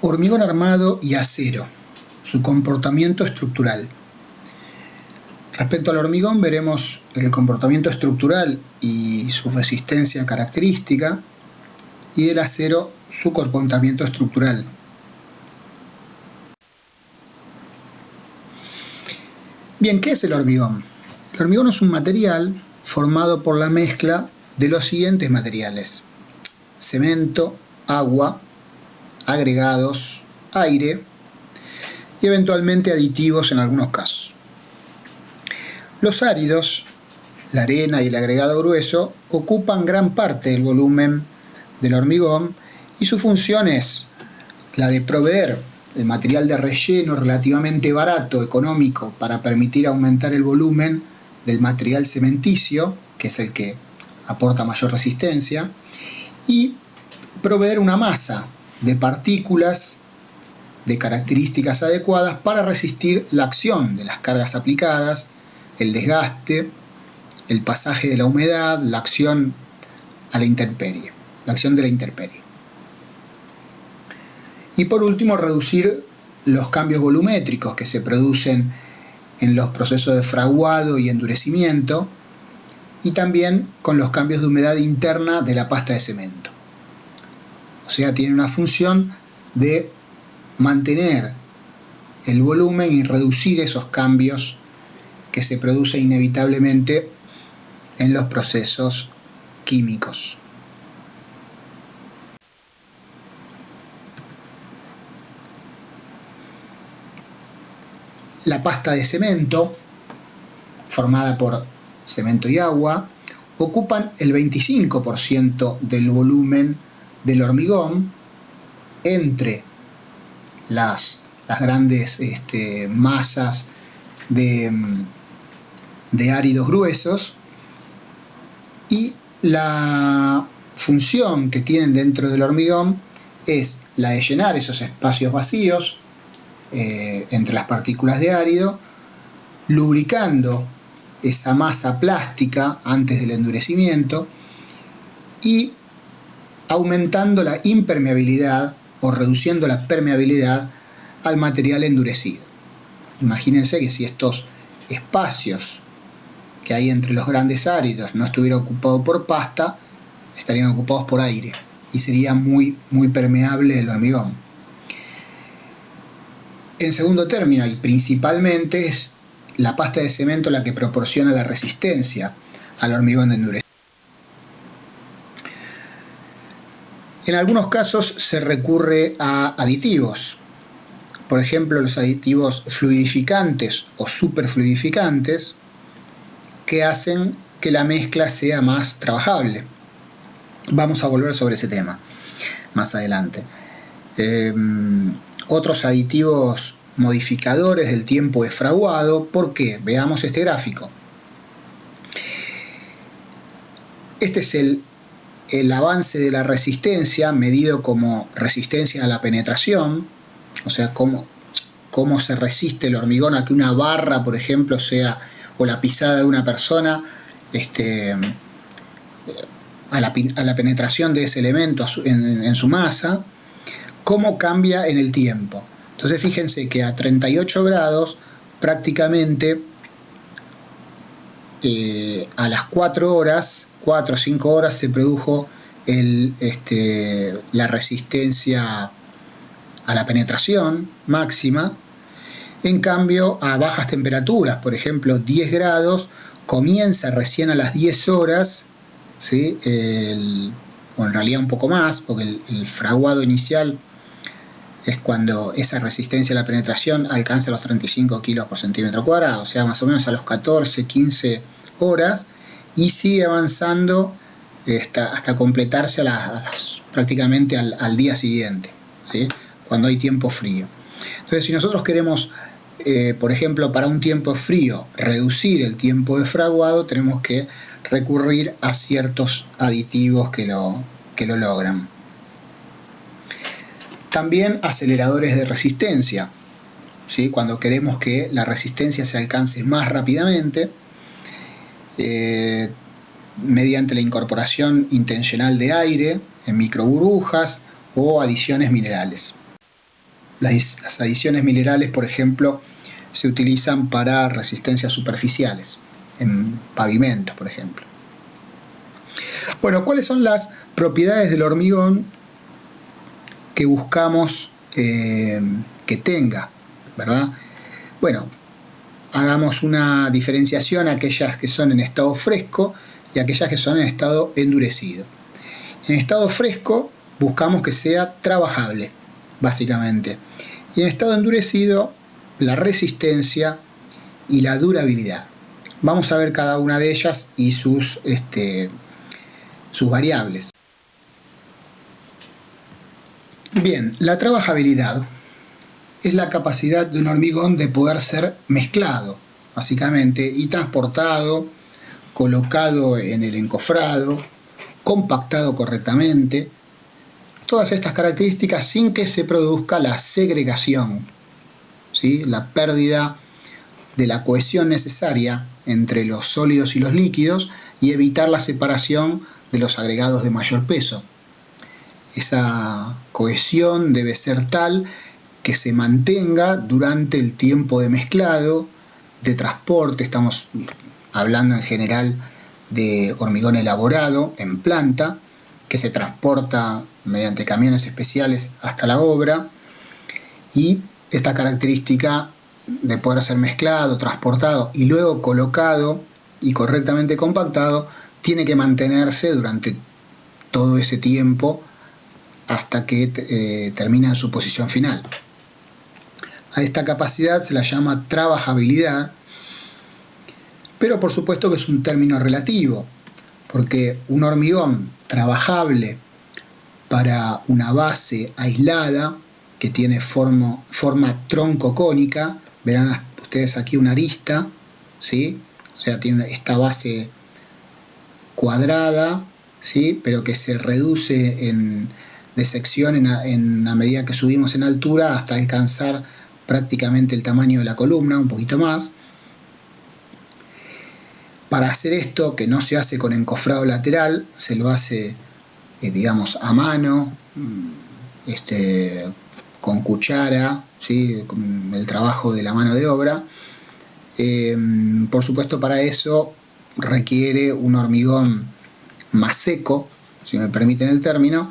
Hormigón armado y acero, su comportamiento estructural. Respecto al hormigón veremos el comportamiento estructural y su resistencia característica, y el acero su comportamiento estructural. Bien, ¿qué es el hormigón? El hormigón es un material formado por la mezcla de los siguientes materiales: cemento, agua, agregados, aire y eventualmente aditivos en algunos casos. Los áridos, la arena y el agregado grueso, ocupan gran parte del volumen del hormigón y su función es la de proveer el material de relleno relativamente barato, económico, para permitir aumentar el volumen del material cementicio, que es el que aporta mayor resistencia, y proveer una masa de partículas de características adecuadas para resistir la acción de las cargas aplicadas, el desgaste, el pasaje de la humedad, la acción a la intemperie, la acción de la intemperie. Y por último, reducir los cambios volumétricos que se producen en los procesos de fraguado y endurecimiento, y también con los cambios de humedad interna de la pasta de cemento. O sea, tiene una función de mantener el volumen y reducir esos cambios que se producen inevitablemente en los procesos químicos. La pasta de cemento, formada por cemento y agua, ocupan el 25% del volumen del hormigón entre las grandes masas de áridos gruesos, y la función que tienen dentro del hormigón es la de llenar esos espacios vacíos entre las partículas de árido, lubricando esa masa plástica antes del endurecimiento y aumentando la impermeabilidad o reduciendo la permeabilidad al material endurecido. Imagínense que si estos espacios que hay entre los grandes áridos no estuvieran ocupados por pasta, estarían ocupados por aire y sería muy permeable el hormigón. En segundo término, y principalmente, es la pasta de cemento la que proporciona la resistencia al hormigón endurecido. En algunos casos se recurre a aditivos, por ejemplo los aditivos fluidificantes o superfluidificantes, que hacen que la mezcla sea más trabajable. Vamos a volver sobre ese tema más adelante. Otros aditivos modificadores del tiempo de fraguado. ¿Por qué? Veamos este gráfico. Este es el avance de la resistencia medido como resistencia a la penetración, o sea, cómo se resiste el hormigón a que una barra, por ejemplo, sea, o la pisada de una persona, a la penetración de ese elemento en su masa, cómo cambia en el tiempo. Entonces fíjense que a 38 grados prácticamente a las 4 o 5 horas se produjo la resistencia a la penetración máxima. En cambio, a bajas temperaturas, por ejemplo 10 grados, comienza recién a las 10 horas, ¿sí? O en realidad un poco más, porque el fraguado inicial es cuando esa resistencia a la penetración alcanza los 35 kilos por centímetro cuadrado, o sea, más o menos a los 14, 15 horas, y sigue avanzando hasta completarse prácticamente al día siguiente, ¿sí? Cuando hay tiempo frío. Entonces, si nosotros queremos, por ejemplo, para un tiempo frío, reducir el tiempo de fraguado, tenemos que recurrir a ciertos aditivos que lo logran. También aceleradores de resistencia, ¿sí? Cuando queremos que la resistencia se alcance más rápidamente, mediante la incorporación intencional de aire en microburbujas o adiciones minerales. Las adiciones minerales, por ejemplo, se utilizan para resistencias superficiales, en pavimentos, por ejemplo. Bueno, ¿cuáles son las propiedades del hormigón que buscamos que tenga, ¿verdad? Bueno, hagamos una diferenciación, aquellas que son en estado fresco y aquellas que son en estado endurecido. En estado fresco buscamos que sea trabajable, básicamente. Y en estado endurecido, la resistencia y la durabilidad. Vamos a ver cada una de ellas y sus variables. Bien, la trabajabilidad es la capacidad de un hormigón de poder ser mezclado, básicamente, y transportado, colocado en el encofrado, compactado correctamente. Todas estas características sin que se produzca la segregación, ¿sí? La pérdida de la cohesión necesaria entre los sólidos y los líquidos y evitar la separación de los agregados de mayor peso. Esa cohesión debe ser tal que se mantenga durante el tiempo de mezclado, de transporte. Estamos hablando en general de hormigón elaborado en planta, que se transporta mediante camiones especiales hasta la obra, y esta característica de poder ser mezclado, transportado y luego colocado y correctamente compactado tiene que mantenerse durante todo ese tiempo hasta que termina en su posición final. A esta capacidad se la llama trabajabilidad, pero por supuesto que es un término relativo, porque un hormigón trabajable para una base aislada que tiene forma troncocónica, verán ustedes aquí una arista, ¿sí? O sea, tiene esta base cuadrada, ¿sí? Pero que se reduce de sección en a medida que subimos en altura hasta alcanzar prácticamente el tamaño de la columna, un poquito más. Para hacer esto, que no se hace con encofrado lateral, se lo hace, digamos, a mano, con cuchara, ¿sí? Con el trabajo de la mano de obra. Por supuesto, para eso requiere un hormigón más seco, si me permiten el término,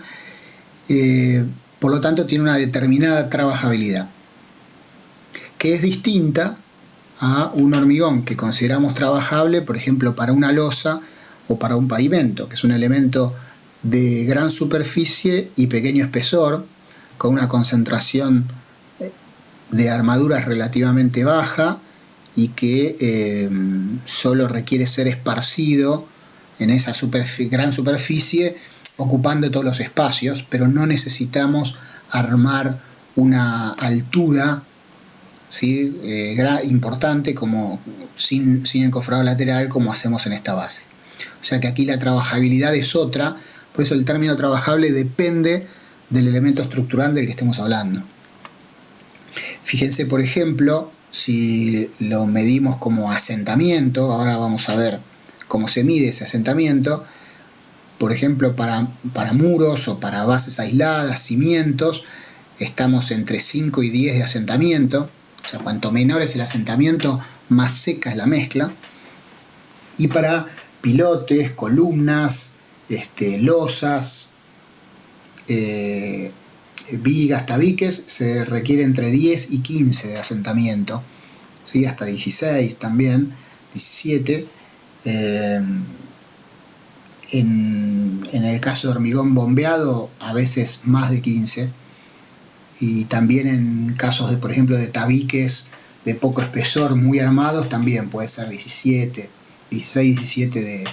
por lo tanto tiene una determinada trabajabilidad, que es distinta a un hormigón que consideramos trabajable, por ejemplo, para una losa o para un pavimento, que es un elemento de gran superficie y pequeño espesor, con una concentración de armaduras relativamente baja y que solo requiere ser esparcido en esa gran superficie, ocupando todos los espacios, pero no necesitamos armar una altura, ¿sí? Importante como sin encofrado lateral como hacemos en esta base. O sea que aquí la trabajabilidad es otra, por eso el término trabajable depende del elemento estructural del que estemos hablando. Fíjense, por ejemplo, si lo medimos como asentamiento, ahora vamos a ver cómo se mide ese asentamiento. Por ejemplo, para muros o para bases aisladas, cimientos, estamos entre 5 y 10 de asentamiento. O sea, cuanto menor es el asentamiento, más seca es la mezcla. Y para pilotes, columnas, losas, vigas, tabiques, se requiere entre 10 y 15 de asentamiento, ¿sí? Hasta 16 también, 17. En el caso de hormigón bombeado, a veces más de 15. Y también en casos de, por ejemplo, de tabiques de poco espesor, muy armados, también puede ser 16, 17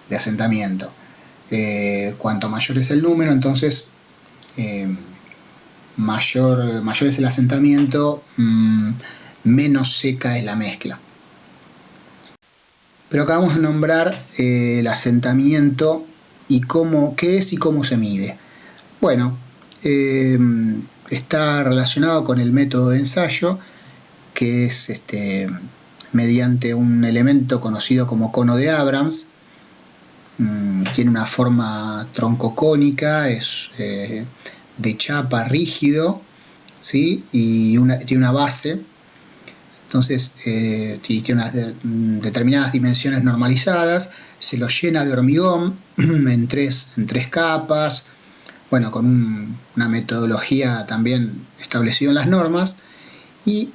de asentamiento. Cuanto mayor es el número, entonces mayor es el asentamiento, menos seca es la mezcla. Pero acabamos de nombrar el asentamiento y qué es y cómo se mide. Bueno, está relacionado con el método de ensayo, que es mediante un elemento conocido como cono de Abrams. Tiene una forma troncocónica, es de chapa rígido ¿sí? Y tiene una base, entonces tiene unas determinadas dimensiones normalizadas, se lo llena de hormigón en tres capas, bueno, con una metodología también establecida en las normas, y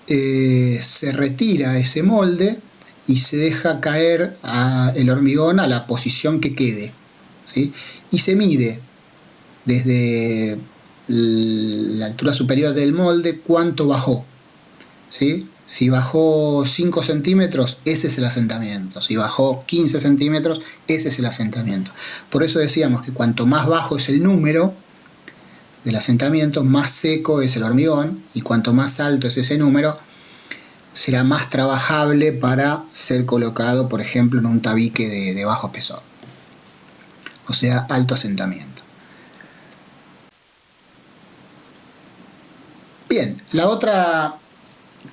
se retira ese molde y se deja caer el hormigón a la posición que quede, ¿sí? Y se mide desde la altura superior del molde cuánto bajó, ¿sí? Si bajó 5 centímetros, ese es el asentamiento. Si bajó 15 centímetros, ese es el asentamiento. Por eso decíamos que cuanto más bajo es el número del asentamiento, más seco es el hormigón, y cuanto más alto es ese número, será más trabajable para ser colocado, por ejemplo, en un tabique de bajo espesor, o sea, alto asentamiento. Bien, la otra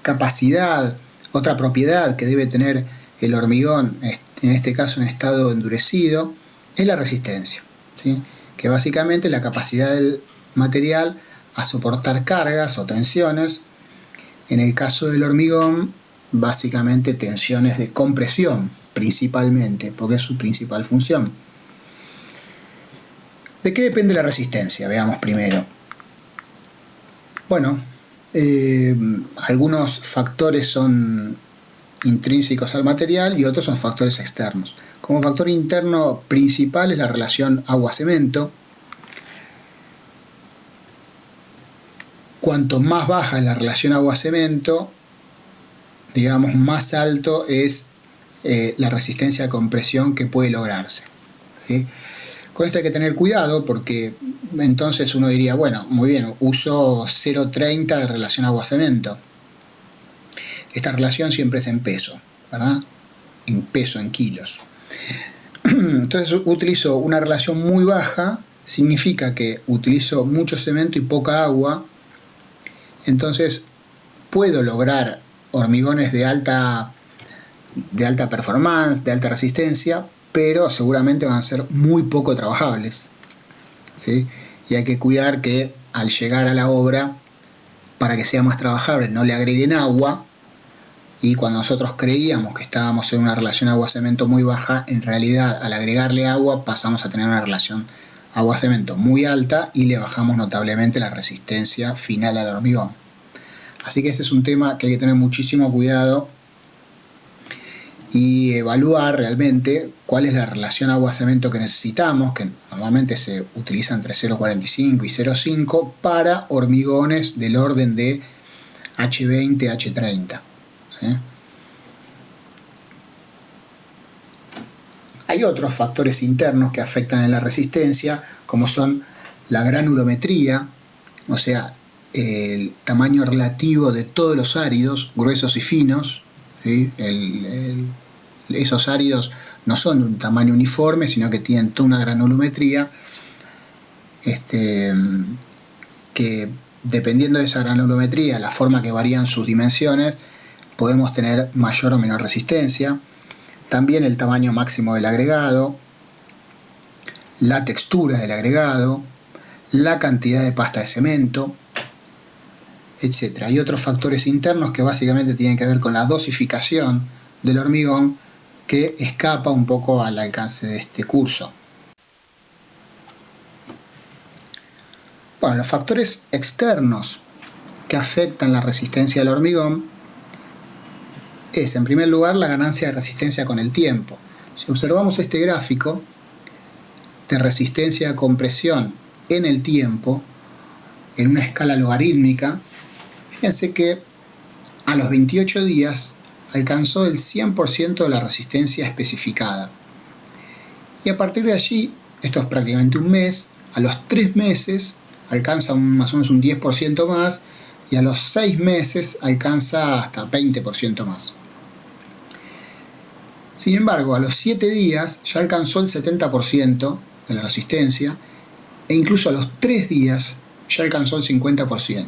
capacidad, otra propiedad que debe tener el hormigón, en este caso en estado endurecido, es la resistencia, ¿sí? Que básicamente es la capacidad del material a soportar cargas o tensiones. En el caso del hormigón, básicamente tensiones de compresión, principalmente, porque es su principal función. ¿De qué depende la resistencia? Veamos primero. Bueno, algunos factores son intrínsecos al material y otros son factores externos. Como factor interno principal es la relación agua-cemento. Cuanto más baja es la relación agua-cemento, digamos, más alto es la resistencia a compresión que puede lograrse, ¿sí? Con esto hay que tener cuidado, porque entonces uno diría, bueno, muy bien, uso 0,30 de relación agua-cemento. Esta relación siempre es en peso, ¿verdad? En peso, en kilos. Entonces utilizo una relación muy baja, significa que utilizo mucho cemento y poca agua, entonces puedo lograr hormigones de alta performance, de alta resistencia, pero seguramente van a ser muy poco trabajables, ¿sí? Y hay que cuidar que al llegar a la obra, para que sea más trabajable, no le agreguen agua, y cuando nosotros creíamos que estábamos en una relación agua-cemento muy baja, en realidad al agregarle agua pasamos a tener una relación agua-cemento muy alta y le bajamos notablemente la resistencia final al hormigón. Así que este es un tema que hay que tener muchísimo cuidado y evaluar realmente cuál es la relación agua-cemento que necesitamos, que normalmente se utiliza entre 0,45 y 0,5 para hormigones del orden de H20, H30. ¿Sí? Hay otros factores internos que afectan en la resistencia, como son la granulometría, o sea, el tamaño relativo de todos los áridos, gruesos y finos, ¿sí? Esos áridos no son de un tamaño uniforme, sino que tienen toda una granulometría que, dependiendo de esa granulometría, la forma que varían sus dimensiones, podemos tener mayor o menor resistencia. También el tamaño máximo del agregado, la textura del agregado, la cantidad de pasta de cemento, etc. Hay otros factores internos que básicamente tienen que ver con la dosificación del hormigón, que escapa un poco al alcance de este curso. Bueno, los factores externos que afectan la resistencia del hormigón es, en primer lugar, la ganancia de resistencia con el tiempo. Si observamos este gráfico de resistencia a compresión en el tiempo, en una escala logarítmica, fíjense que a los 28 días alcanzó el 100% de la resistencia especificada. Y a partir de allí, esto es prácticamente un mes, a los 3 meses alcanza más o menos un 10% más, y a los 6 meses alcanza hasta 20% más. Sin embargo, a los 7 días ya alcanzó el 70% de la resistencia, e incluso a los 3 días ya alcanzó el 50%.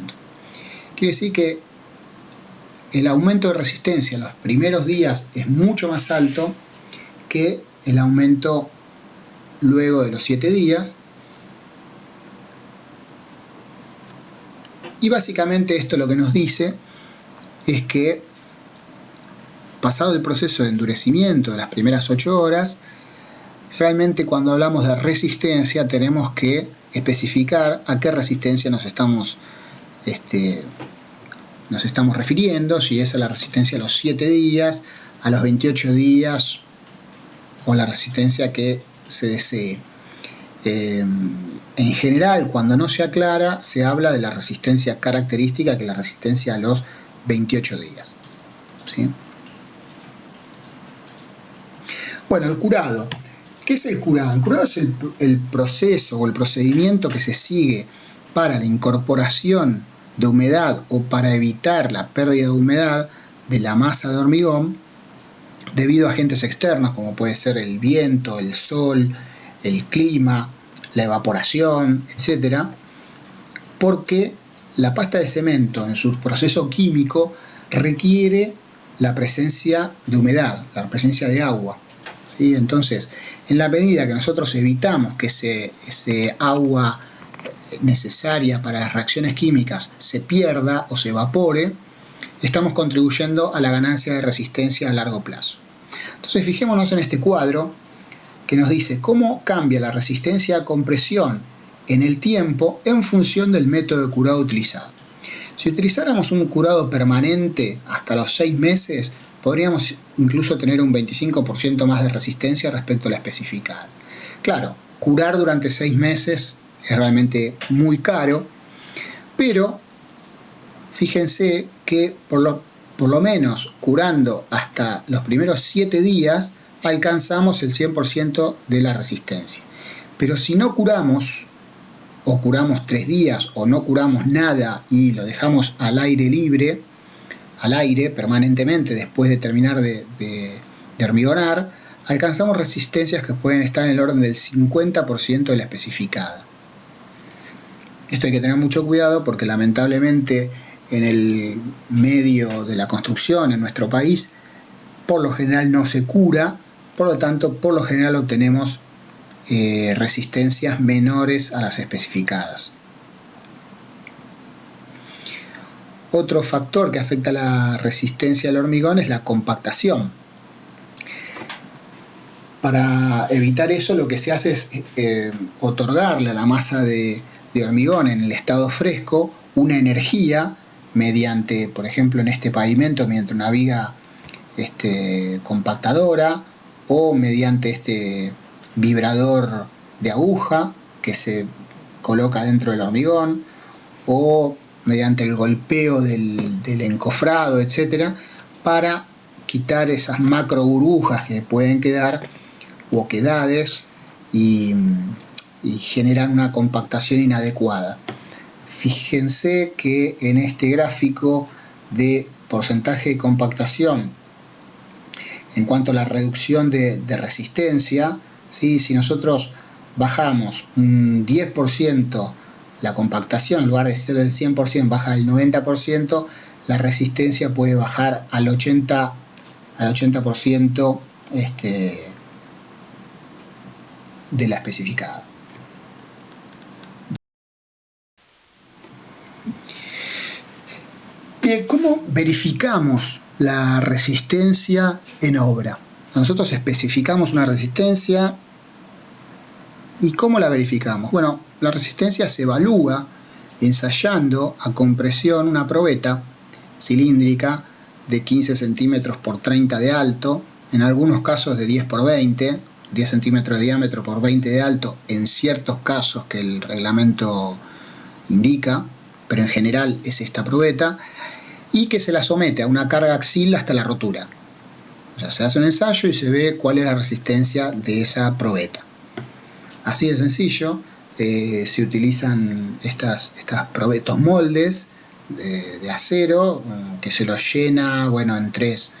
Quiere decir que el aumento de resistencia en los primeros días es mucho más alto que el aumento luego de los 7 días. Y básicamente esto lo que nos dice es que pasado el proceso de endurecimiento de las primeras 8 horas, realmente cuando hablamos de resistencia tenemos que especificar a qué resistencia nos estamos refiriendo, si es a la resistencia a los 7 días, a los 28 días o la resistencia que se desee. En general, cuando no se aclara, se habla de la resistencia característica, que es la resistencia a los 28 días. ¿Sí? Bueno, el curado. ¿Qué es el curado? El curado es el proceso o el procedimiento que se sigue para la incorporación de humedad o para evitar la pérdida de humedad de la masa de hormigón debido a agentes externos como puede ser el viento, el sol, el clima, la evaporación, etc. Porque la pasta de cemento en su proceso químico requiere la presencia de humedad, la presencia de agua. ¿Sí? Entonces, en la medida que nosotros evitamos que ese agua necesaria para las reacciones químicas se pierda o se evapore, estamos contribuyendo a la ganancia de resistencia a largo plazo. Entonces, fijémonos en este cuadro que nos dice cómo cambia la resistencia a compresión en el tiempo en función del método de curado utilizado. Si utilizáramos un curado permanente hasta los 6 meses, podríamos incluso tener un 25% más de resistencia respecto a la especificada. Claro, curar durante 6 meses es realmente muy caro, pero fíjense que por lo menos curando hasta los primeros 7 días alcanzamos el 100% de la resistencia. Pero si no curamos, o curamos 3 días, o no curamos nada y lo dejamos al aire libre, al aire permanentemente después de terminar de hormigonar, alcanzamos resistencias que pueden estar en el orden del 50% de la especificada. Esto hay que tener mucho cuidado porque lamentablemente en el medio de la construcción en nuestro país por lo general no se cura, por lo tanto por lo general obtenemos resistencias menores a las especificadas. Otro factor que afecta la resistencia al hormigón es la compactación. Para evitar eso lo que se hace es otorgarle a la masa de hormigón en el estado fresco una energía mediante, por ejemplo en este pavimento, mediante una viga compactadora o mediante este vibrador de aguja que se coloca dentro del hormigón o mediante el golpeo del encofrado, etcétera, para quitar esas macro burbujas que pueden quedar u oquedades y generan una compactación inadecuada. Fíjense que en este gráfico de porcentaje de compactación en cuanto a la reducción de resistencia, ¿sí? Si nosotros bajamos un 10% la compactación, en lugar de ser del 100%, baja al 90%, la resistencia puede bajar al 80% de la especificada. Bien, ¿cómo verificamos la resistencia en obra? Nosotros especificamos una resistencia y ¿cómo la verificamos? Bueno, la resistencia se evalúa ensayando a compresión una probeta cilíndrica de 15 centímetros por 30 de alto, en algunos casos de 10 por 20, 10 centímetros de diámetro por 20 de alto, en ciertos casos que el reglamento indica, pero en general es esta probeta, y que se la somete a una carga axil hasta la rotura. O sea, se hace un ensayo y se ve cuál es la resistencia de esa probeta. Así de sencillo, se utilizan estos moldes de acero que se los llena, bueno, en tres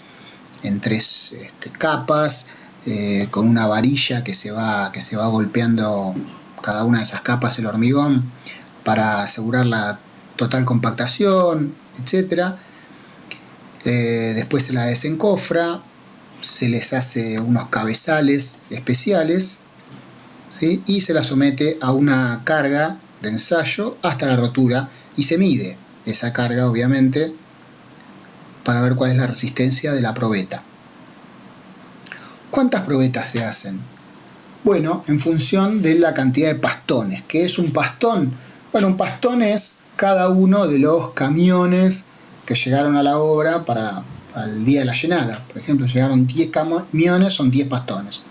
capas, con una varilla que se va golpeando cada una de esas capas el hormigón para asegurar la total compactación, etc. Después se la desencofra, se les hace unos cabezales especiales, ¿sí? Y se la somete a una carga de ensayo hasta la rotura y se mide. esa carga, obviamente, para ver cuál es la resistencia de la probeta. ¿Cuántas probetas se hacen? Bueno, en función de la cantidad de pastones. ¿Qué es un pastón? Bueno, un pastón es cada uno de los camiones que llegaron a la obra para el día de la llenada. Por ejemplo, llegaron 10 camiones, son 10 pastones.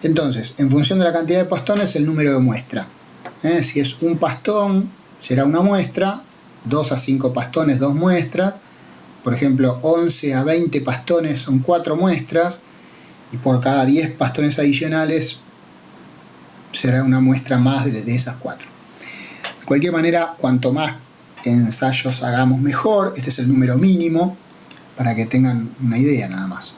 Entonces, en función de la cantidad de pastones, el número de muestra. Si es un pastón, será una muestra, 2 a 5 pastones, 2 muestras. Por ejemplo, 11 a 20 pastones son 4 muestras, y por cada 10 pastones adicionales será una muestra más de esas 4. De cualquier manera, cuanto más ensayos hagamos mejor. Este es el número mínimo para que tengan una idea nada más.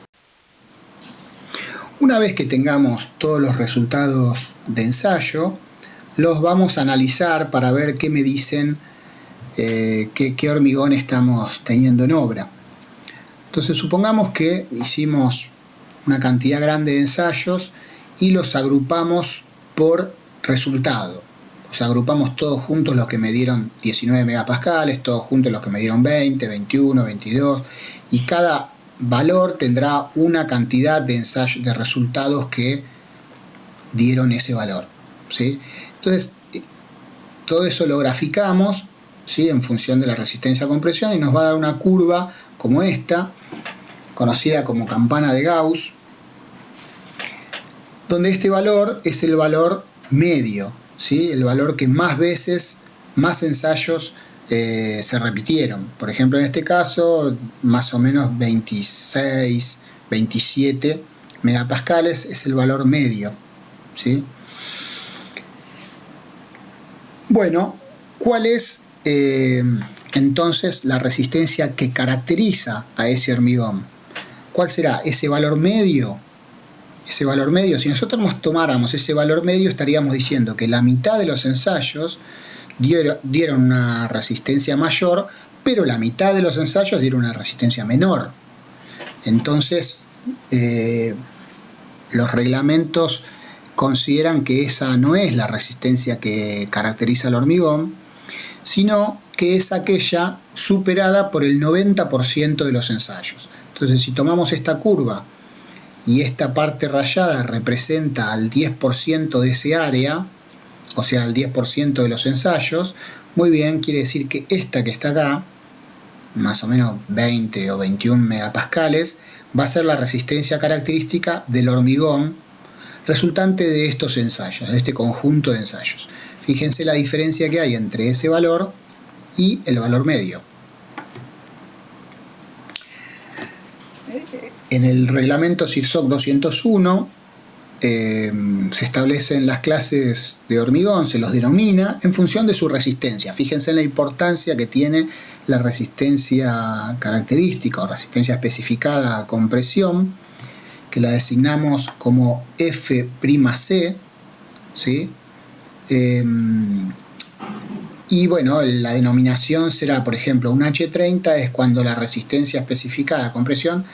Una vez que tengamos todos los resultados de ensayo, los vamos a analizar para ver qué me dicen, qué hormigón estamos teniendo en obra. Entonces supongamos que hicimos una cantidad grande de ensayos y los agrupamos por resultado. O sea, agrupamos todos juntos los que me dieron 19 megapascales, todos juntos los que me dieron 20, 21, 22, y cada valor tendrá una cantidad de ensayos, de resultados que dieron ese valor, ¿sí? Entonces, todo eso lo graficamos, ¿sí?, en función de la resistencia a compresión, y nos va a dar una curva como esta, conocida como campana de Gauss, donde este valor es el valor medio, ¿sí?, el valor que más veces, más ensayos se repitieron. Por ejemplo, en este caso, más o menos 26, 27 megapascales es el valor medio, ¿sí? Bueno, ¿cuál es entonces la resistencia que caracteriza a ese hormigón? ¿Cuál será ese valor medio? Ese valor medio, si nosotros tomáramos ese valor medio, estaríamos diciendo que la mitad de los ensayos dieron una resistencia mayor, pero la mitad de los ensayos dieron una resistencia menor. Entonces, los reglamentos consideran que esa no es la resistencia que caracteriza al hormigón, sino que es aquella superada por el 90% de los ensayos. Entonces, si tomamos esta curva y esta parte rayada representa al 10% de ese área, o sea, al 10% de los ensayos, muy bien, quiere decir que esta que está acá, más o menos 20 o 21 megapascales, va a ser la resistencia característica del hormigón resultante de estos ensayos, de este conjunto de ensayos. Fíjense la diferencia que hay entre ese valor y el valor medio. En el reglamento SIRSOC 201 se establecen las clases de hormigón, se los denomina en función de su resistencia. Fíjense en la importancia que tiene la resistencia característica o resistencia especificada a compresión, que la designamos como F'C, ¿sí? Y bueno, la denominación será, por ejemplo, un H30 es cuando la resistencia especificada a compresión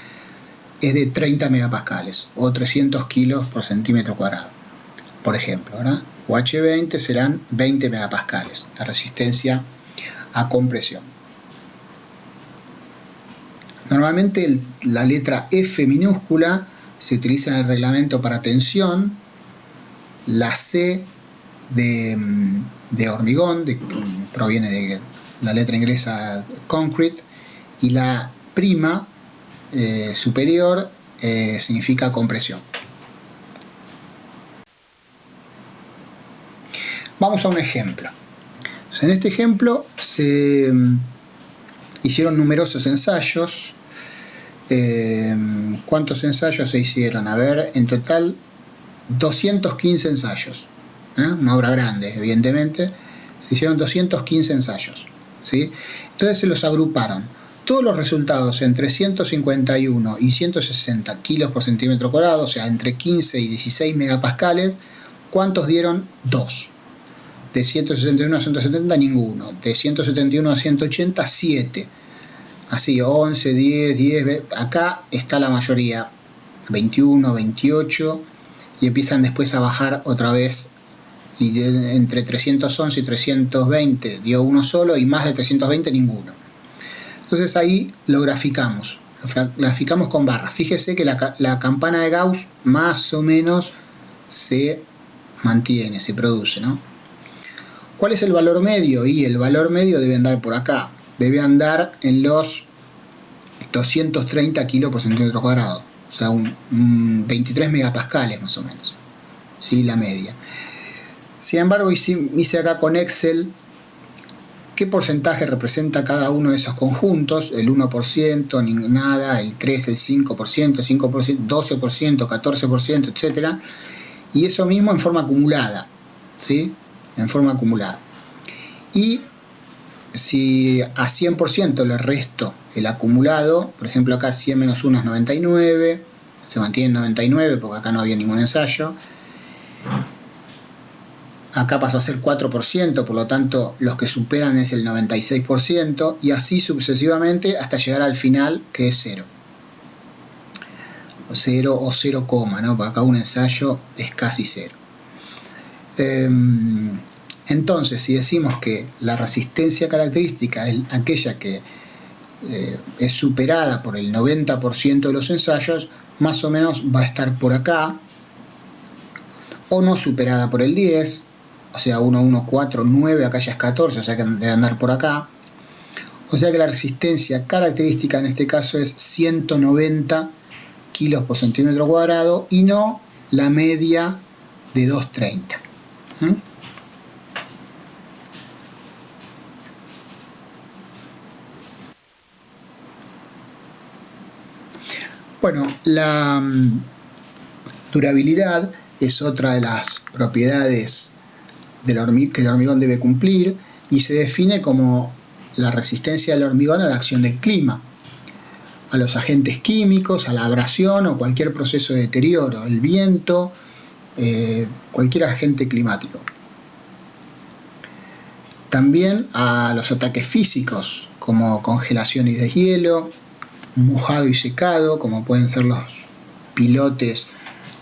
es de 30 megapascales o 300 kilos por centímetro cuadrado, por ejemplo, ¿verdad? O H20 serán 20 megapascales, la resistencia a compresión. Normalmente la letra F minúscula se utiliza en el reglamento para tensión, la C de hormigón, proviene de la letra inglesa concrete, y la prima superior significa compresión. Vamos a un ejemplo. En este ejemplo se hicieron numerosos ensayos. ¿Cuántos ensayos se hicieron? A ver, en total 215 ensayos. Una obra grande, evidentemente. Se hicieron 215 ensayos, ¿sí? Entonces se los agruparon. Todos los resultados entre 151 y 160 kilos por centímetro cuadrado, o sea, entre 15 y 16 megapascales, ¿cuántos dieron? 2. De 161 a 170, ninguno. De 171 a 180, 7. Así, 11, 10, acá está la mayoría, 21, 28, y empiezan después a bajar otra vez y entre 311 y 320 dio uno solo, y más de 320 ninguno. Entonces ahí lo graficamos con barras. Fíjese que la campana de Gauss más o menos se mantiene, se produce, ¿no? ¿Cuál es el valor medio? Y el valor medio debe andar por acá, debe andar en los 230 kilos por centímetro cuadrado, o sea, 23 megapascales más o menos, ¿sí? La media. Sin embargo, hice acá con Excel qué porcentaje representa cada uno de esos conjuntos: el 1%, nada, el 3%, el 5%, 5%, 12%, 14%, etc. Y eso mismo en forma acumulada, ¿sí? En forma acumulada. Y si a 100% le resto el acumulado, por ejemplo acá 100 menos 1 es 99, se mantiene en 99 porque acá no había ningún ensayo. Acá pasó a ser 4%, por lo tanto los que superan es el 96%, y así sucesivamente hasta llegar al final, que es 0. O 0 o 0, ¿no? Porque acá un ensayo es casi 0. Entonces, si decimos que la resistencia característica es aquella que es superada por el 90% de los ensayos, más o menos va a estar por acá, o no superada por el 10%, o sea, 1, 1, 4, 9, acá ya es 14, o sea que debe andar por acá. O sea que la resistencia característica en este caso es 190 kilos por centímetro cuadrado y no la media de 230. Bueno, la durabilidad es otra de las propiedades que el hormigón debe cumplir, y se define como la resistencia del hormigón a la acción del clima, a los agentes químicos, a la abrasión o cualquier proceso de deterioro, el viento, cualquier agente climático. También a los ataques físicos, como congelación y deshielo, mojado y secado, como pueden ser los pilotes,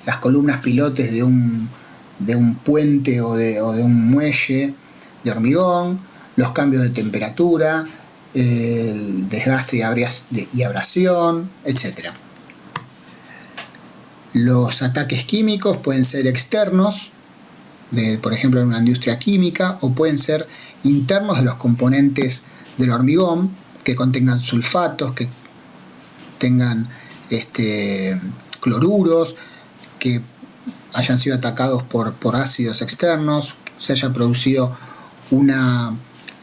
las columnas pilotes de un puente o de un muelle de hormigón, los cambios de temperatura, el desgaste y abrasión, etc. Los ataques químicos pueden ser externos, por ejemplo en una industria química, o pueden ser internos de los componentes del hormigón, que contengan sulfatos, que tengan cloruros, que hayan sido atacados por ácidos externos, se haya producido una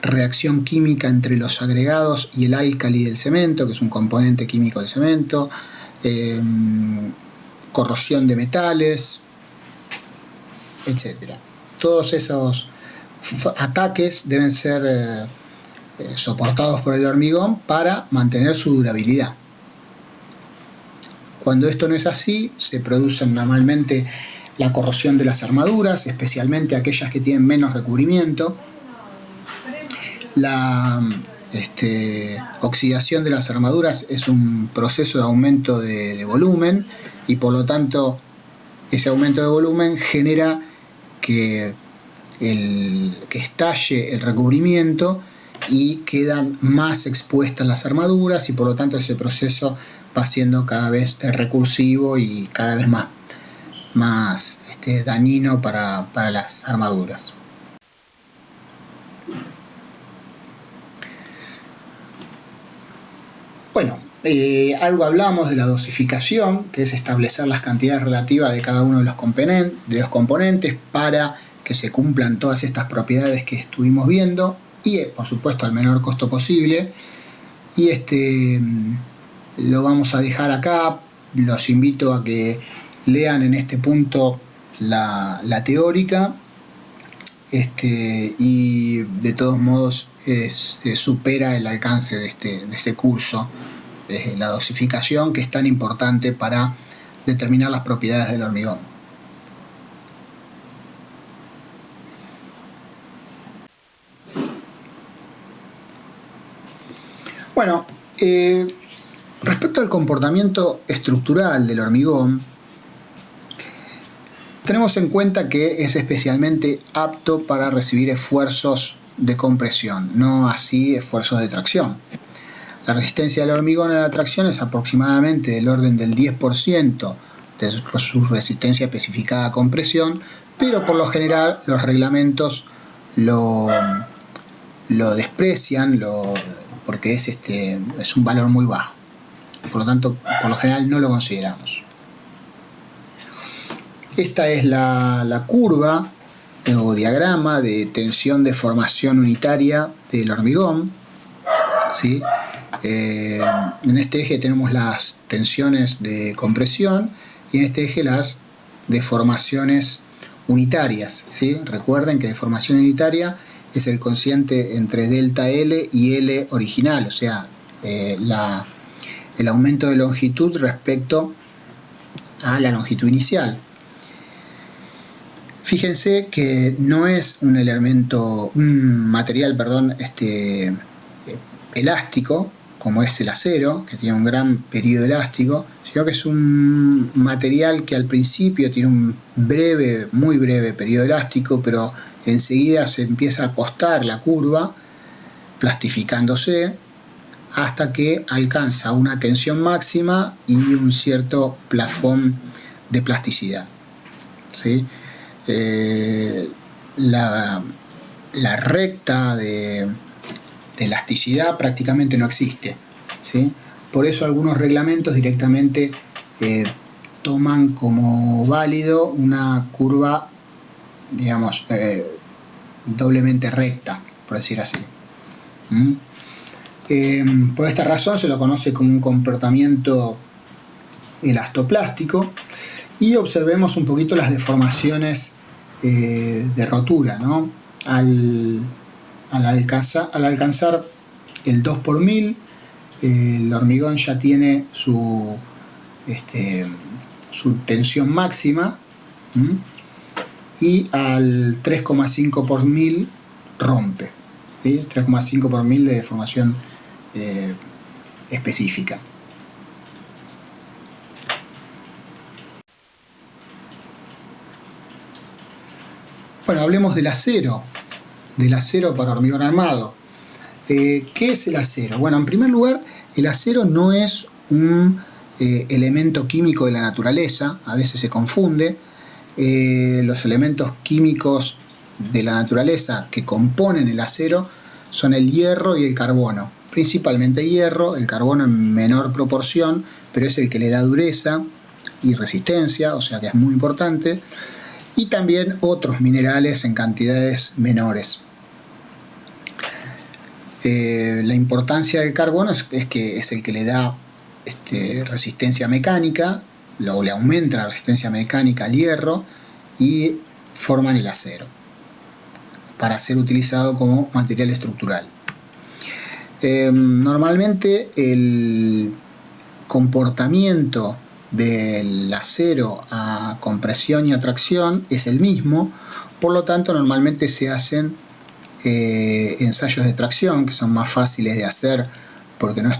reacción química entre los agregados y el álcali del cemento, que es un componente químico del cemento, corrosión de metales, etc. Todos esos ataques deben ser soportados por el hormigón para mantener su durabilidad. Cuando esto no es así, se produce normalmente la corrosión de las armaduras, especialmente aquellas que tienen menos recubrimiento. La oxidación de las armaduras es un proceso de aumento de volumen, y por lo tanto ese aumento de volumen genera que estalle el recubrimiento y quedan más expuestas las armaduras, y por lo tanto ese proceso va siendo cada vez recursivo y cada vez más dañino para las armaduras. Bueno, algo hablamos de la dosificación, que es establecer las cantidades relativas de cada uno de los componentes para que se cumplan todas estas propiedades que estuvimos viendo, y por supuesto al menor costo posible. Y lo vamos a dejar acá. Los invito a que lean en este punto la teórica, y de todos modos supera el alcance de este curso, la dosificación, que es tan importante para determinar las propiedades del hormigón. Bueno, respecto al comportamiento estructural del hormigón, Tenemos en cuenta que es especialmente apto para recibir esfuerzos de compresión, no así esfuerzos de tracción. La resistencia del hormigón a la tracción es aproximadamente del orden del 10% de su resistencia especificada a compresión, pero por lo general los reglamentos lo desprecian porque es un valor muy bajo. Por lo tanto, por lo general no lo consideramos. Esta es la curva o diagrama de tensión de formación unitaria del hormigón, ¿sí? En este eje tenemos las tensiones de compresión y en este eje las deformaciones unitarias, ¿sí? Recuerden que deformación unitaria es el cociente entre delta L y L original, o sea, el aumento de longitud respecto a la longitud inicial. Fíjense que no es un material elástico, como es el acero, que tiene un gran periodo elástico, sino que es un material que al principio tiene un muy breve periodo elástico, pero enseguida se empieza a acostar la curva, plastificándose, hasta que alcanza una tensión máxima y un cierto plafón de plasticidad, ¿sí? La recta de elasticidad prácticamente no existe, ¿sí? Por eso algunos reglamentos directamente toman como válido una curva, digamos, doblemente recta, por decir así. Por esta razón se lo conoce como un comportamiento elastoplástico. Y observemos un poquito las deformaciones de rotura, ¿no? Al alcanzar el 2 por 1000, el hormigón ya tiene su tensión máxima, y al 3,5 por 1000 rompe, ¿sí? 3,5 por 1000 de deformación específica. Bueno, hablemos del acero para hormigón armado. ¿Qué es el acero? Bueno, en primer lugar, el acero no es un elemento químico de la naturaleza, a veces se confunde. Los elementos químicos de la naturaleza que componen el acero son el hierro y el carbono. Principalmente hierro, el carbono en menor proporción, pero es el que le da dureza y resistencia, o sea que es muy importante. Y también otros minerales en cantidades menores. La importancia del carbono es que es el que le da resistencia mecánica, le aumenta la resistencia mecánica al hierro y forman el acero para ser utilizado como material estructural. Normalmente el comportamiento del acero a compresión y a tracción es el mismo, por lo tanto normalmente se hacen ensayos de tracción que son más fáciles de hacer porque no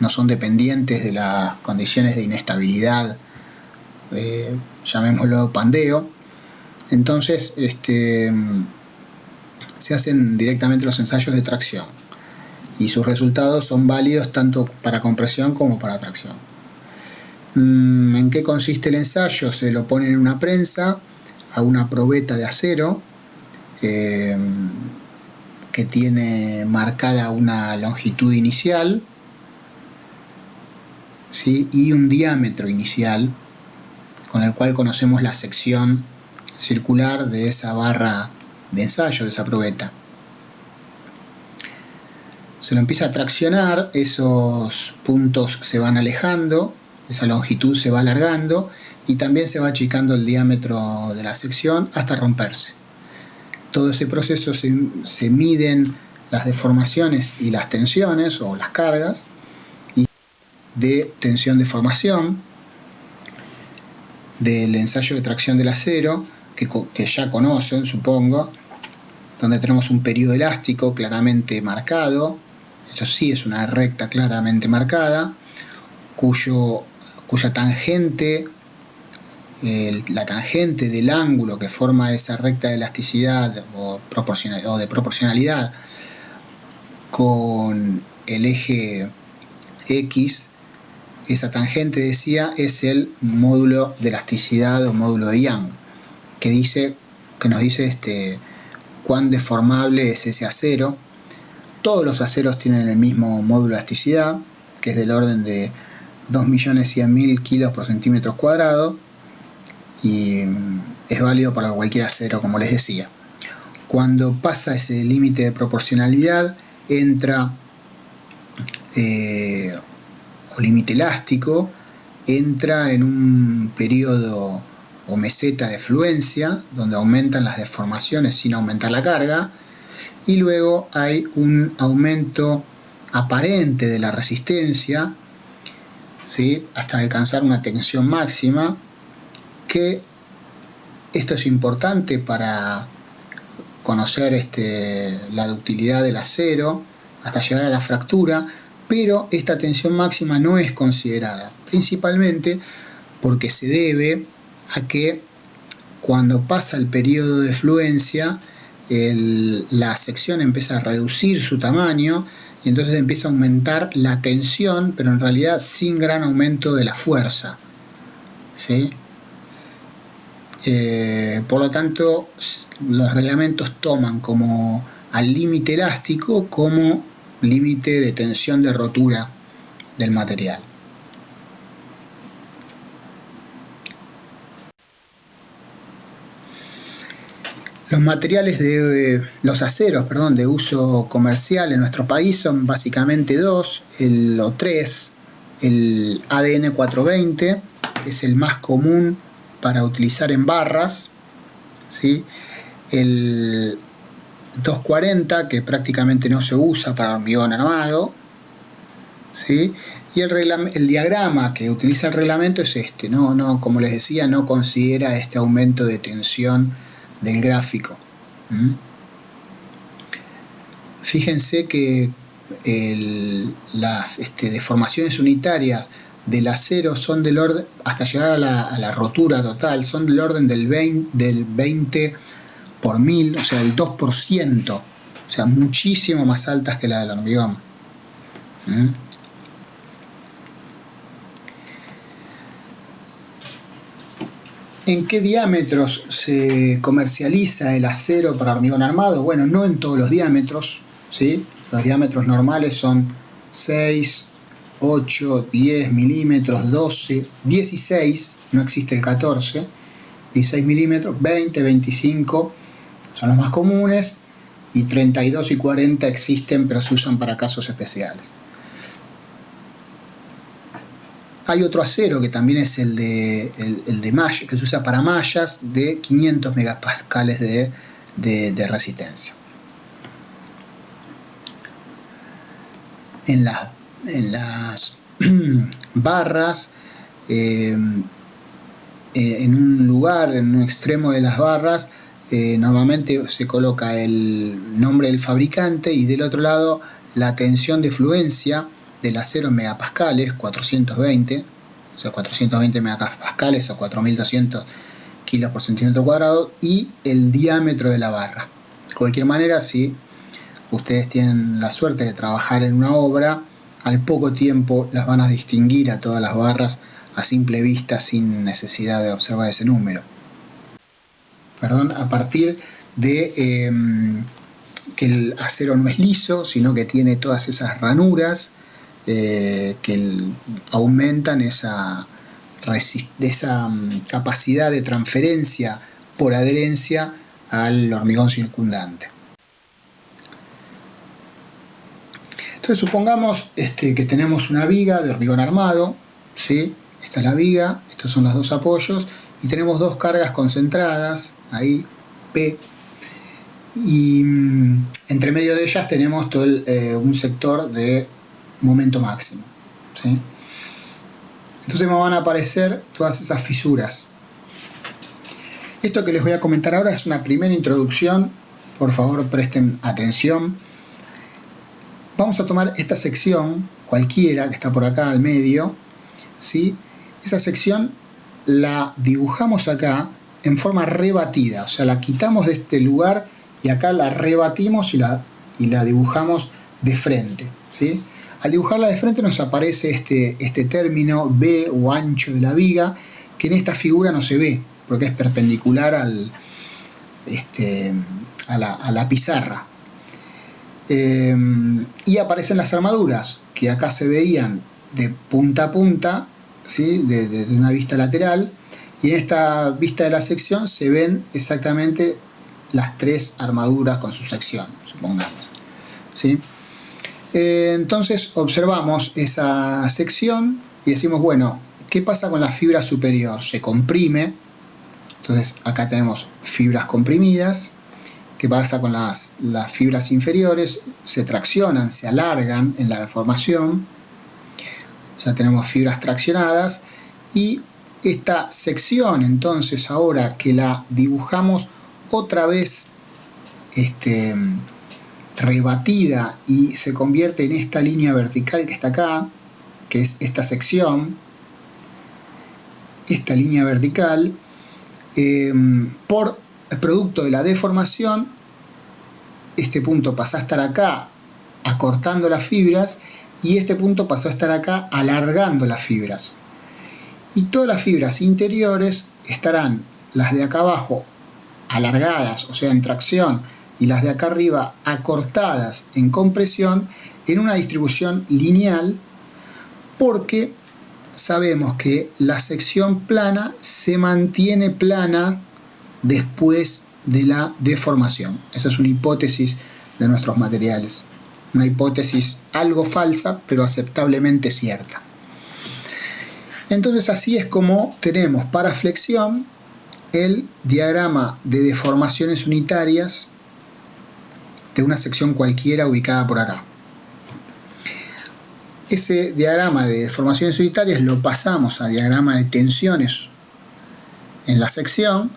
son dependientes de las condiciones de inestabilidad, llamémoslo pandeo. Entonces se hacen directamente los ensayos de tracción y sus resultados son válidos tanto para compresión como para tracción. ¿En qué consiste el ensayo? Se lo pone en una prensa a una probeta de acero que tiene marcada una longitud inicial, ¿sí? Y un diámetro inicial con el cual conocemos la sección circular de esa barra de ensayo, de esa probeta. Se lo empieza a traccionar, esos puntos se van alejando, esa longitud se va alargando y también se va achicando el diámetro de la sección hasta romperse. Todo ese proceso se miden las deformaciones y las tensiones o las cargas de tensión de formación del ensayo de tracción del acero que ya conocen, supongo, donde tenemos un periodo elástico claramente marcado. Eso sí es una recta claramente marcada, cuya tangente la tangente del ángulo que forma esa recta de elasticidad o de proporcionalidad con el eje X, esa tangente, decía, es el módulo de elasticidad o módulo de Young, que nos dice cuán deformable es ese acero. Todos los aceros tienen el mismo módulo de elasticidad, que es del orden de 2.100.000 kilos por centímetro cuadrado, y es válido para cualquier acero, como les decía. Cuando pasa ese límite de proporcionalidad, entra, o límite elástico, entra en un periodo o meseta de fluencia, donde aumentan las deformaciones sin aumentar la carga, y luego hay un aumento aparente de la resistencia, ¿sí?, hasta alcanzar una tensión máxima, que esto es importante para conocer la ductilidad del acero hasta llegar a la fractura, pero esta tensión máxima no es considerada, principalmente porque se debe a que cuando pasa el periodo de fluencia, la sección empieza a reducir su tamaño y entonces empieza a aumentar la tensión, pero en realidad sin gran aumento de la fuerza, ¿sí? Por lo tanto, los reglamentos toman como al límite elástico como límite de tensión de rotura del material. Los materiales los aceros de uso comercial en nuestro país son básicamente dos, o tres. El ADN 420 es el más común para utilizar en barras, ¿sí? El 240, que prácticamente no se usa para hormigón armado, ¿sí? Y el diagrama que utiliza el reglamento es no, como les decía, no considera este aumento de tensión del gráfico. Fíjense que las deformaciones unitarias del acero son del orden, hasta llegar a la rotura total, son del orden del 20 por 1000, o sea, el 2%, o sea, muchísimo más altas que la del hormigón. ¿En qué diámetros se comercializa el acero para hormigón armado? Bueno, no en todos los diámetros, ¿sí? Los diámetros normales son 6, 8, 10 milímetros, 12, 16, no existe el 14, 16 milímetros, 20, 25 son los más comunes, y 32 y 40 existen, pero se usan para casos especiales. Hay otro acero que también es el de malla, que se usa para mallas, de 500 megapascales de resistencia. En las barras, en un extremo de las barras, normalmente se coloca el nombre del fabricante y del otro lado la tensión de fluencia del acero en megapascales, 420, o sea, 420 megapascales o 4200 kilos por centímetro cuadrado, y el diámetro de la barra. De cualquier manera, si ustedes tienen la suerte de trabajar en una obra, al poco tiempo las van a distinguir a todas las barras a simple vista, sin necesidad de observar ese número. A partir de que el acero no es liso, sino que tiene todas esas ranuras que aumentan esa capacidad de transferencia por adherencia al hormigón circundante. Entonces supongamos que tenemos una viga de hormigón armado, ¿sí? Esta es la viga, estos son los dos apoyos, y tenemos dos cargas concentradas, ahí, P, y entre medio de ellas tenemos todo un sector de momento máximo, ¿sí? Entonces me van a aparecer todas esas fisuras. Esto que les voy a comentar ahora es una primera introducción, por favor presten atención. Vamos a tomar esta sección, cualquiera, que está por acá al medio, ¿sí? Esa sección la dibujamos acá en forma rebatida, o sea, la quitamos de este lugar y acá la rebatimos y la dibujamos de frente, ¿sí? Al dibujarla de frente nos aparece este término B o ancho de la viga, que en esta figura no se ve, porque es perpendicular a la pizarra. Y aparecen las armaduras, que acá se veían de punta a punta, ¿sí? Desde una vista lateral, y en esta vista de la sección se ven exactamente las 3 armaduras con su sección, supongamos, ¿sí? Entonces observamos esa sección y decimos, bueno, ¿qué pasa con la fibra superior? Se comprime, entonces acá tenemos fibras comprimidas. ¿Qué pasa con las fibras inferiores? Se traccionan, se alargan en la deformación, ya tenemos fibras traccionadas, y esta sección, entonces, ahora que la dibujamos otra vez rebatida y se convierte en esta línea vertical que está acá, que es esta sección, esta línea vertical, por el producto de la deformación, este punto pasa a estar acá acortando las fibras y este punto pasó a estar acá alargando las fibras. Y todas las fibras interiores estarán, las de acá abajo alargadas, o sea en tracción, y las de acá arriba acortadas en compresión, en una distribución lineal, porque sabemos que la sección plana se mantiene plana después de la deformación. Esa es una hipótesis de nuestros materiales, una hipótesis algo falsa, pero aceptablemente cierta. Entonces así es como tenemos para flexión el diagrama de deformaciones unitarias de una sección cualquiera ubicada por acá. Ese diagrama de deformaciones unitarias lo pasamos a diagrama de tensiones en la sección,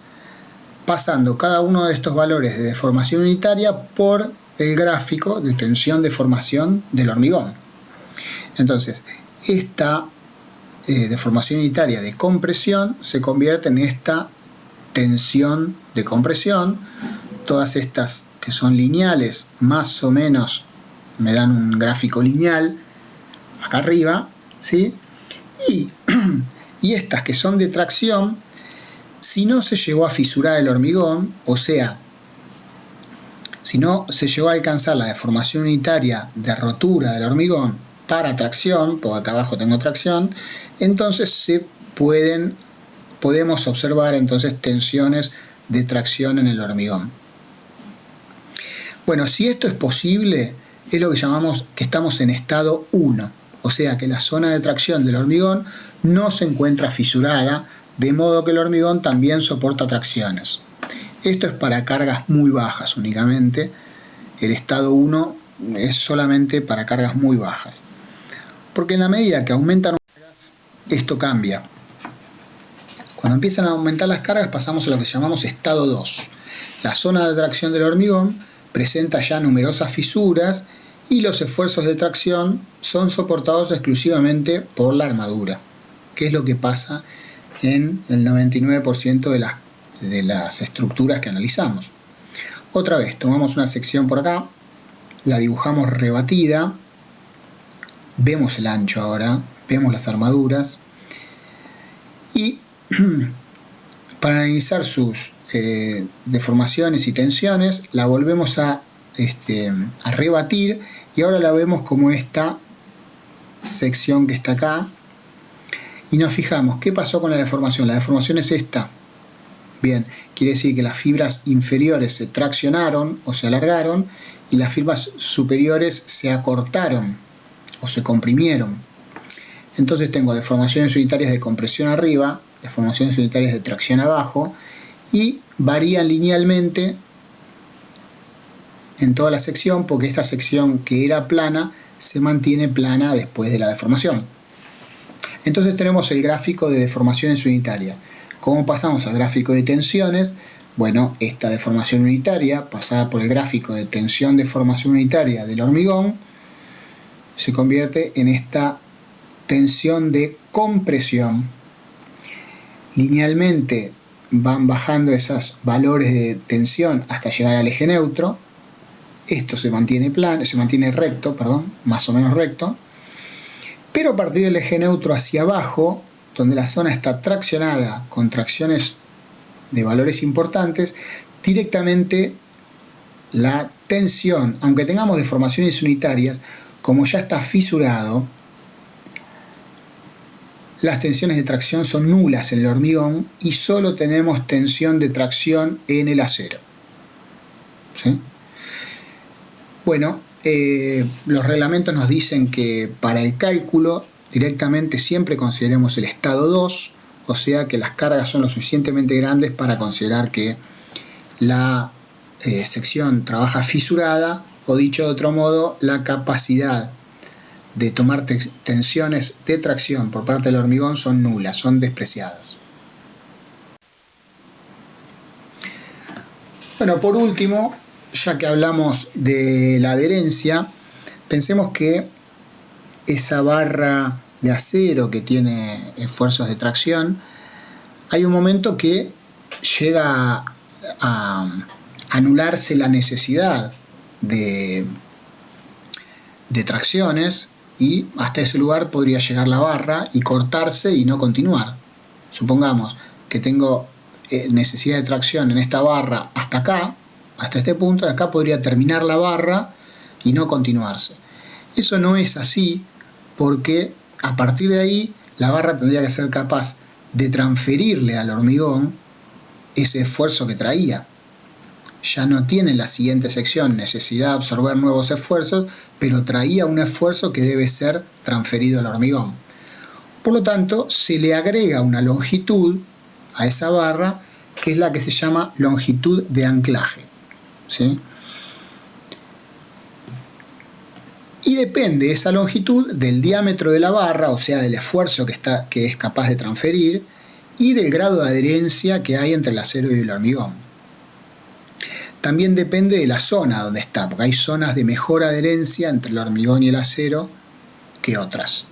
pasando cada uno de estos valores de deformación unitaria por el gráfico de tensión-deformación del hormigón. Entonces, esta deformación unitaria de compresión se convierte en esta tensión de compresión. Todas estas que son lineales, más o menos me dan un gráfico lineal acá arriba, ¿sí? Y estas que son de tracción, si no se llegó a fisurar el hormigón, o sea, si no se llegó a alcanzar la deformación unitaria de rotura del hormigón para tracción, porque acá abajo tengo tracción, entonces podemos observar entonces tensiones de tracción en el hormigón. Bueno, si esto es posible, es lo que llamamos que estamos en estado 1, o sea que la zona de tracción del hormigón no se encuentra fisurada, de modo que el hormigón también soporta tracciones. Esto es para cargas muy bajas únicamente. El estado 1 es solamente para cargas muy bajas. Porque en la medida que aumentan las cargas, esto cambia. Cuando empiezan a aumentar las cargas pasamos a lo que llamamos estado 2. La zona de tracción del hormigón presenta ya numerosas fisuras y los esfuerzos de tracción son soportados exclusivamente por la armadura, que es lo que pasa en el 99% de las estructuras que analizamos. Otra vez, tomamos una sección por acá, la dibujamos rebatida, vemos el ancho ahora, vemos las armaduras, y para analizar sus deformaciones y tensiones, la volvemos a rebatir, y ahora la vemos como esta sección que está acá, y nos fijamos, ¿qué pasó con la deformación? La deformación es esta. Bien, quiere decir que las fibras inferiores se traccionaron o se alargaron, y las fibras superiores se acortaron o se comprimieron. Entonces tengo deformaciones unitarias de compresión arriba, deformaciones unitarias de tracción abajo, y varían linealmente en toda la sección, porque esta sección que era plana se mantiene plana después de la deformación. Entonces tenemos el gráfico de deformaciones unitarias. ¿Cómo pasamos al gráfico de tensiones? Bueno, esta deformación unitaria, pasada por el gráfico de tensión-deformación unitaria del hormigón, se convierte en esta tensión de compresión. linealmente van bajando esos valores de tensión hasta llegar al eje neutro. Esto se mantiene recto, más o menos recto, pero a partir del eje neutro hacia abajo, donde la zona está traccionada con tracciones de valores importantes, directamente la tensión, aunque tengamos deformaciones unitarias, como ya está fisurado, las tensiones de tracción son nulas en el hormigón y solo tenemos tensión de tracción en el acero. ¿Sí? Bueno, los reglamentos nos dicen que para el cálculo directamente siempre consideremos el estado 2, o sea que las cargas son lo suficientemente grandes para considerar que la sección trabaja fisurada, o dicho de otro modo, la capacidad de tomar tensiones de tracción por parte del hormigón son nulas, son despreciadas. Bueno, por último, ya que hablamos de la adherencia, pensemos que esa barra de acero que tiene esfuerzos de tracción, hay un momento que llega a anularse la necesidad de tracciones, y hasta ese lugar podría llegar la barra y cortarse y no continuar. Supongamos que tengo necesidad de tracción en esta barra hasta acá, hasta este punto, de acá podría terminar la barra y no continuarse. Eso no es así, porque a partir de ahí la barra tendría que ser capaz de transferirle al hormigón ese esfuerzo que traía. Ya no tiene en la siguiente sección necesidad de absorber nuevos esfuerzos, pero traía un esfuerzo que debe ser transferido al hormigón. Por lo tanto, se le agrega una longitud a esa barra, que es la que se llama longitud de anclaje. ¿Sí? Y depende esa longitud del diámetro de la barra, o sea, del esfuerzo que es capaz de transferir, y del grado de adherencia que hay entre el acero y el hormigón. También depende de la zona donde está, porque hay zonas de mejor adherencia entre el hormigón y el acero que otras.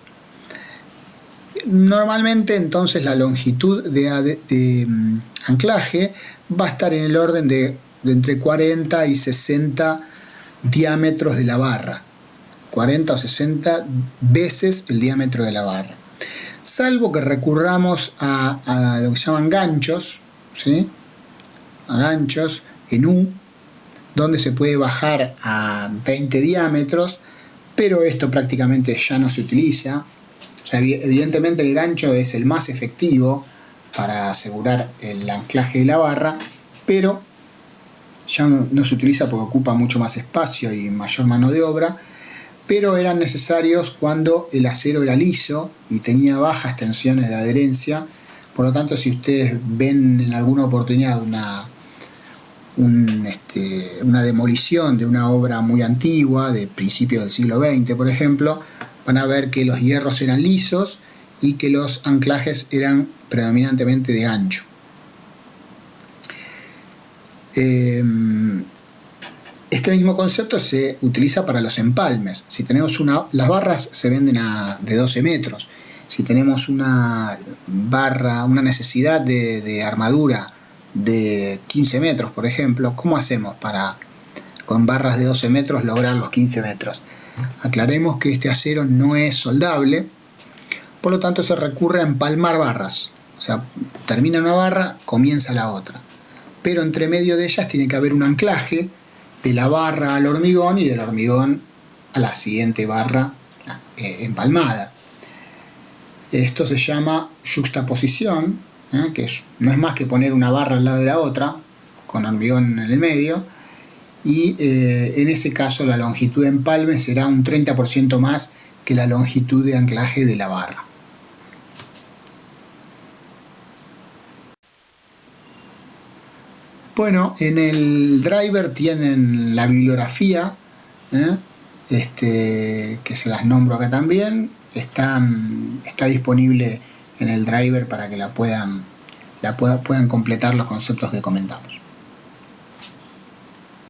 Normalmente entonces la longitud de anclaje va a estar en el orden de entre 40 y 60 diámetros de la barra, 40 o 60 veces el diámetro de la barra, salvo que recurramos a lo que se llaman ganchos, ¿sí? A ganchos en U, donde se puede bajar a 20 diámetros, pero esto prácticamente ya no se utiliza. O sea, evidentemente el gancho es el más efectivo para asegurar el anclaje de la barra, pero ya no se utiliza porque ocupa mucho más espacio y mayor mano de obra, pero eran necesarios cuando el acero era liso y tenía bajas tensiones de adherencia. Por lo tanto, si ustedes ven en alguna oportunidad una demolición de una obra muy antigua, de principios del siglo XX, por ejemplo, van a ver que los hierros eran lisos y que los anclajes eran predominantemente de gancho. Este mismo concepto se utiliza para los empalmes. Si tenemos las barras se venden de 12 metros. Si tenemos una necesidad de armadura de 15 metros, por ejemplo, ¿cómo hacemos para con barras de 12 metros lograr los 15 metros? Aclaremos que este acero no es soldable, por lo tanto se recurre a empalmar barras. O sea, termina una barra, comienza la otra. Pero entre medio de ellas tiene que haber un anclaje de la barra al hormigón y del hormigón a la siguiente barra empalmada. Esto se llama yuxtaposición, que no es más que poner una barra al lado de la otra, con hormigón en el medio, y en ese caso la longitud de empalme será un 30% más que la longitud de anclaje de la barra. Bueno, en el driver tienen la bibliografía, que se las nombro acá también. Está disponible en el driver para que puedan completar los conceptos que comentamos.